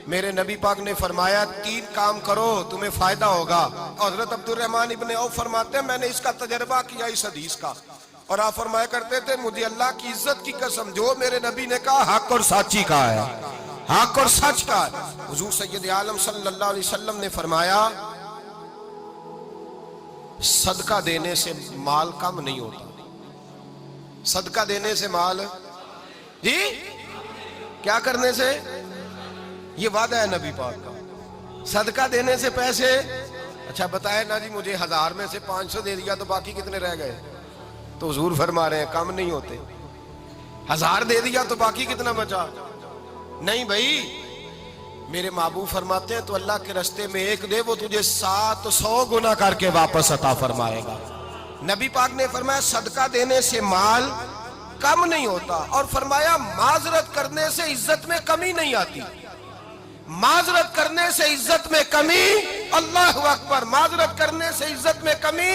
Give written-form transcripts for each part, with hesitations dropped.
میرے نبی پاک نے فرمایا 3 کام کرو تمہیں فائدہ ہوگا. حضرت عبدالرحمن ابن عوف فرماتے ہیں میں نے اس کا تجربہ کیا اس حدیث کا, اور آپ فرمایا کرتے تھے مجھے اللہ کی عزت کی قسم جو میرے نبی نے کہا حق اور سچی کہا ہے, حق اور سچ کا ہے. حضور سید عالم صلی اللہ علیہ وسلم نے فرمایا صدقہ دینے سے مال کم نہیں ہوتا. صدقہ دینے سے مال جی کیا کرنے سے, یہ وعدہ ہے نبی پاک کا. صدقہ دینے سے پیسے, اچھا بتائے نا جی مجھے 1000 میں سے 500 دے دیا تو باقی کتنے رہ گئے؟ تو حضور فرما رہے ہیں کم نہیں ہوتے. 1000 دے دیا تو باقی کتنا بچا؟ نہیں بھائی, میرے محبوب فرماتے ہیں تو اللہ کے راستے میں 1 دے وہ تجھے 700 گنا کر کے واپس عطا فرمائے گا. نبی پاک نے فرمایا صدقہ دینے سے مال کم نہیں ہوتا, اور فرمایا معذرت کرنے سے عزت میں کمی نہیں آتی. معذرت کرنے سے عزت میں کمی, اللہ اکبر, معذرت کرنے سے عزت میں کمی.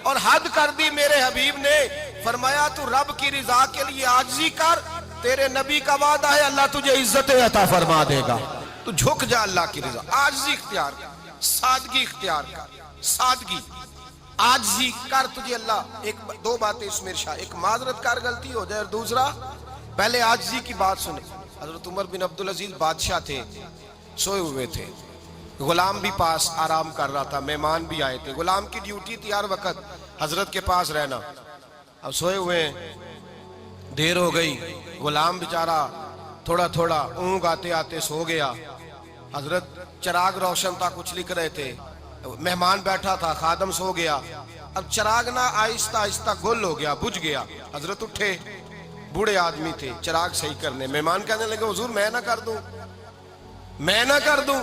اور حد کر دی میرے حبیب نے, فرمایا تو رب کی رضا کے لیے عاجزی کر, تیرے نبی کا وعدہ ہے اللہ تجھے عزت عطا فرما دے گا. تو جھک جا اللہ کی رضا, عاجزی اختیار کر, سادگی اختیار کر, سادگی عاجزی کر, تجھے اللہ 2 باتیں اس میں ارشاد, ایک معذرت کر غلطی ہو جائے, اور دوسرا پہلے عاجزی کی بات سنیں. حضرت عمر بن عبدالعزیز بادشاہ تھے, سوئے ہوئے تھے, غلام بھی پاس آرام کر رہا تھا, مہمان بھی آئے تھے. غلام کی ڈیوٹی تھی ہر وقت حضرت کے پاس رہنا. اب سوئے ہوئے ہیں, دیر ہو گئی, غلام بیچارہ تھوڑا تھوڑا اونگ آتے آتے سو گیا. حضرت چراغ روشن تھا, کچھ لکھ رہے تھے, مہمان بیٹھا تھا, خادم سو گیا. اب چراغ نہ آہستہ آہستہ گل ہو گیا, بجھ گیا. حضرت اٹھے, بوڑھے آدمی تھے, چراغ صحیح کرنے. مہمان کہنے لگے حضور میں نہ کر دوں, میں نہ کر دوں.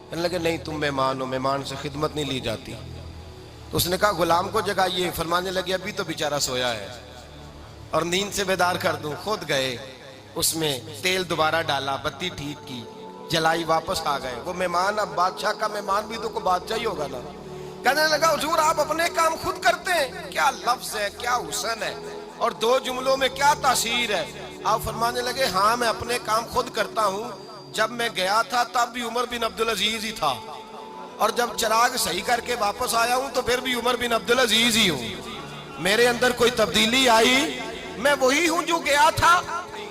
کہنے لگے نہیں تم مہمان ہو, مہمان سے خدمت نہیں لی جاتی. تو اس نے کہا غلام کو جگائیے. فرمانے لگے ابھی تو بیچارہ سویا ہے اور نیند سے بیدار کر دوں. خود گئے, اس میں تیل دوبارہ ڈالا, بتی ٹھیک کی, جلائی, واپس آ گئے. وہ مہمان, اب بادشاہ کا مہمان بھی تو کوئی بادشاہ ہی ہوگا نا. کہنے لگا حضور آپ اپنے کام خود کرتے ہیں, کیا لفظ ہے, کیا حسن ہے, اور 2 جملوں میں کیا تاثیر ہے. آپ فرمانے لگے ہاں میں اپنے کام خود کرتا ہوں. جب میں گیا تھا تب بھی عمر بن عبدالعزیز ہی تھا, اور جب چراغ صحیح کر کے واپس آیا ہوں تو پھر بھی عمر بن عبدالعزیز ہی ہوں. میرے اندر کوئی تبدیلی آئی, میں وہی ہوں جو گیا تھا.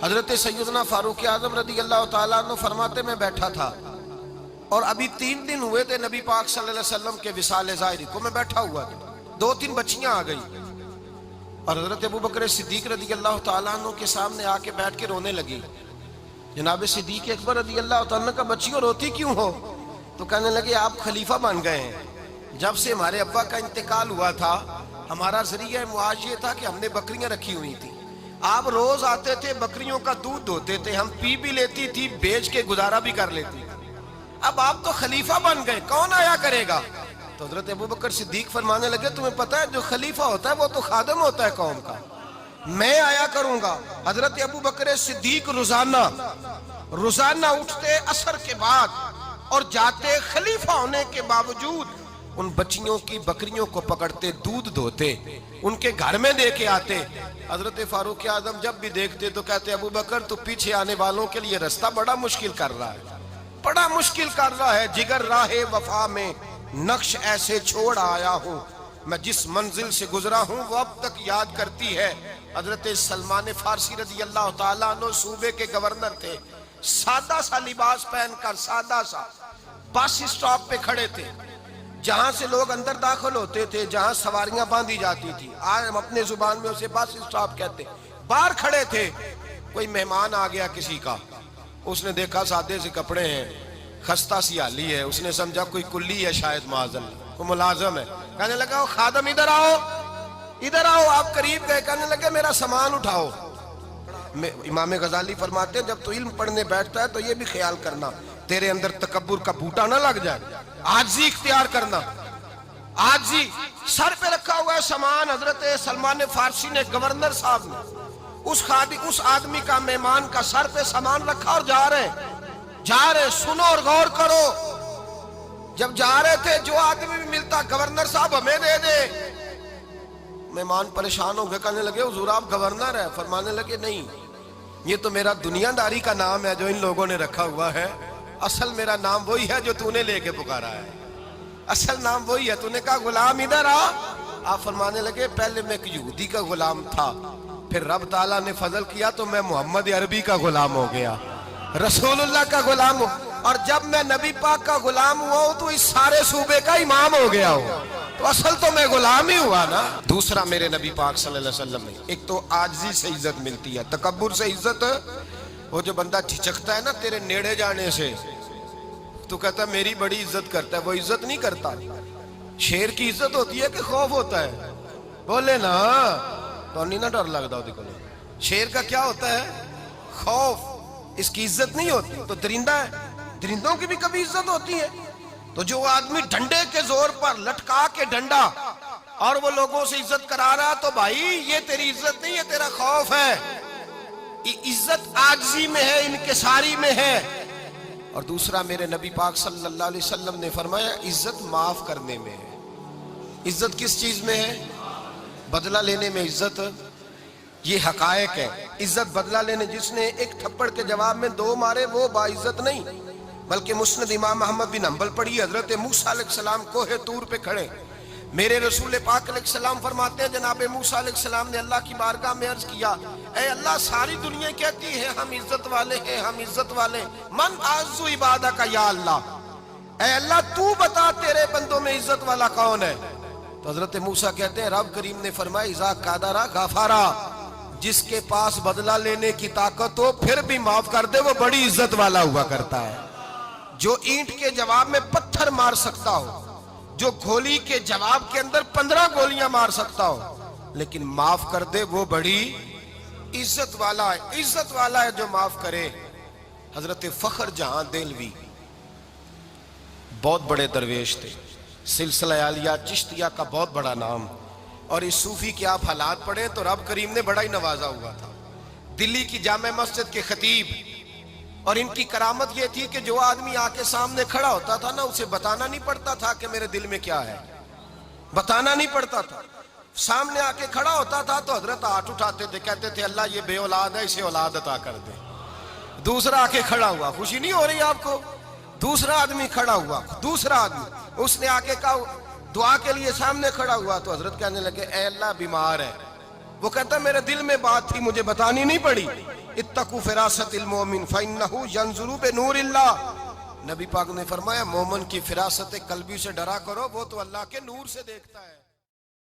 حضرت سیدنا فاروق اعظم رضی اللہ تعالیٰ عنہ فرماتے میں بیٹھا تھا, اور ابھی 3 دن ہوئے تھے نبی پاک صلی اللہ علیہ وسلم کے وصال ظاہری کو. میں بیٹھا ہوا تھا, 2-3 بچیاں آ گئی, اور حضرت ابو بکر صدیق رضی اللہ تعالیٰ عنہ کے سامنے آ کے بیٹھ کے رونے لگی. جناب صدیق اکبر رضی اللہ تعالیٰ عنہ کا بچیوں روتی کیوں ہو؟ تو کہنے لگے آپ خلیفہ بن گئے ہیں. جب سے ہمارے ابا کا انتقال ہوا تھا ہمارا ذریعہ معاش یہ تھا کہ ہم نے بکریاں رکھی ہوئی تھی. آپ روز آتے تھے, بکریوں کا دودھ دھوتے تھے, ہم پی بھی لیتی تھی, بیچ کے گزارا بھی کر لیتی. اب آپ تو خلیفہ بن گئے, کون آیا کرے گا؟ تو حضرت ابو بکر صدیق فرمانے لگے تمہیں پتہ ہے جو خلیفہ ہوتا ہے وہ تو خادم ہوتا ہے قوم کا, میں آیا کروں گا. حضرت ابو بکر صدیق روزانہ اٹھتے عصر کے بعد اور جاتے, خلیفہ ہونے کے باوجود ان بچیوں کی بکریوں کو پکڑتے, دودھ دھوتے, ان کے گھر میں دے کے آتے. حضرت فاروق اعظم جب بھی دیکھتے تو کہتے ابو بکر تو پیچھے آنے والوں کے لیے رستہ بڑا مشکل کر رہا ہے, بڑا مشکل کر رہا ہے. جگر راہ وفا میں نقش ایسے چھوڑ آیا ہوں, میں جس منزل سے گزرا ہوں وہ اب تک یاد کرتی ہے. حضرت سلمان فارسی رضی اللہ تعالیٰ عنہ صوبے کے گورنر تھے, سادہ سا لباس پہن کر, سادہ سا, بس اسٹاپ پہ کھڑے تھے, جہاں سے لوگ اندر داخل ہوتے تھے, جہاں سواریاں باندھی جاتی تھی, آج ہم اپنے زبان میں اسے بس اسٹاپ کہتے. باہر کھڑے تھے, کوئی مہمان آ گیا کسی کا, اس نے دیکھا سادے سے کپڑے ہیں, خستہ سی حالی ہے, اس نے سمجھا کوئی کلی ہے شاید, معاذ اللہ کوئی ملازم ہے. کہنے لگا خادم ادھر آؤ, ادھر آؤ. آپ قریب گئے, کہنے لگے میرا سامان اٹھاؤ. امام غزالی فرماتے ہیں جب تو علم پڑھنے بیٹھتا ہے تو یہ بھی خیال کرنا تیرے اندر تکبر کا بوٹا نہ لگ جائے, عاجزی اختیار کرنا. عاجزی, سر پہ رکھا ہوا ہے سامان. حضرت سلمان فارسی نے, گورنر صاحب نے, اس آدمی کا, مہمان کا سر پہ سامان رکھا اور جا رہے. سنو اور غور کرو. جب جا رہے تھے جو آدمی بھی ملتا گورنر صاحب ہمیں دے دے. مہمان پریشان ہو گئے, کہنے لگے حضور آپ گورنر ہیں؟ فرمانے لگے نہیں, یہ تو میرا دنیا داری کا نام ہے جو ان لوگوں نے رکھا ہوا ہے، اصل میرا نام وہی ہے جو تو نے لے کے پکارا ہے، اصل نام وہی ہے۔ تو نے کہا غلام ادھر آ، آپ فرمانے لگے پہلے میں ایک یہودی کا غلام تھا، پھر رب تعالیٰ نے فضل کیا تو میں محمد عربی کا غلام ہو گیا، رسول اللہ کا غلام ہوں، اور جب میں نبی پاک کا غلام ہوا ہوں تو اس سارے صوبے کا امام ہو گیا ہوں، تو اصل تو میں غلام ہی ہوا نا۔ دوسرا میرے نبی پاک صلی اللہ علیہ وسلم نے ایک تو عاجزی سے عزت ملتی ہے، تکبر سے عزت، وہ جو بندہ جھجکتا ہے نا تیرے نیڑے جانے سے، تو کہتا ہے میری بڑی عزت کرتا ہے، وہ عزت نہیں کرتا۔ شیر کی عزت ہوتی ہے کہ خوف ہوتا ہے؟ بولے نا تو نہیں نہ ڈر لگتا ہوتی کو۔ شیر کا کیا ہوتا ہے؟ خوف، اس کی عزت نہیں ہوتی۔ تو درندہ ہے، درندوں کی بھی کبھی عزت ہوتی ہے؟ تو جو آدمی ڈنڈے کے زور پر لٹکا کے ڈنڈا اور وہ لوگوں سے عزت کرا رہا، تو بھائی یہ تیری عزت نہیں ہے، تیرا خوف ہے۔ عزت عاجزی میں ہے، انکساری میں ہے۔ اور دوسرا میرے نبی پاک صلی اللہ علیہ وسلم نے فرمایا عزت معاف کرنے میں ہے۔ عزت کس چیز میں ہے؟ بدلہ لینے میں عزت، یہ حقائق ہے۔ عزت بدلہ لینے، جس نے ایک تھپڑ کے جواب میں 2 مارے وہ باعزت نہیں، بلکہ مسند امام احمد بن حنبل پڑھی، حضرت موسیٰ علیہ السلام کوہ طور پہ کھڑے، میرے رسول پاک علیہ السلام فرماتے ہیں جناب موسیٰ علیہ السلام نے اللہ کی بارگاہ میں عرض کیا، اے اللہ ساری دنیا کہتی ہے ہم عزت والے ہیں، ہم عزت والے، من اعز عبادک یا اللہ، اے اللہ تو بتا تیرے بندوں میں عزت والا کون ہے؟ تو حضرت موسیٰ کہتے ہیں رب کریم نے فرمایا اذا قادرا غفارا، جس کے پاس بدلہ لینے کی طاقت ہو پھر بھی معاف کر دے وہ بڑی عزت والا ہوا کرتا ہے۔ جو اینٹ کے جواب میں پتھر مار سکتا ہو، جو گولی کے جواب کے اندر 15 گولیاں مار سکتا ہو لیکن معاف کر دے وہ بڑی عزت والا ہے۔ عزت والا ہے جو معاف کرے۔ حضرت فخر جہاں دہلوی بہت بڑے درویش تھے، سلسلہ عالیہ چشتیہ کا بہت بڑا نام، اور اس صوفی کے آپ حالات پڑھیں تو رب کریم نے بڑا ہی نوازا ہوا تھا۔ دلی کی جامع مسجد کے خطیب، اور ان کی کرامت یہ تھی کہ جو آدمی آ کے سامنے کھڑا ہوتا تھا نا اسے بتانا نہیں پڑتا تھا کہ میرے دل میں کیا ہے، بتانا نہیں پڑتا تھا۔ سامنے آ کے کھڑا ہوتا تھا تو حضرت ہاتھ اٹھاتے تھے، کہتے تھے اللہ یہ بے اولاد ہے، اسے اولاد عطا کر دے۔ دوسرا آ کے کھڑا ہوا، خوشی نہیں ہو رہی آپ کو؟ دوسرا آدمی کھڑا ہوا، دوسرا آدمی، اس نے آ کے کہا دعا کے لیے سامنے کھڑا ہوا تو حضرت کہنے لگے اے اللہ بیمار ہے، وہ کہتا میرے دل میں بات تھی مجھے بتانی نہیں پڑی، اتقوا فراست المومن فإنہ ینظر بنور اللہ، نبی پاک نے فرمایا مومن کی فراست قلبی سے ڈرا کرو، وہ تو اللہ کے نور سے دیکھتا ہے۔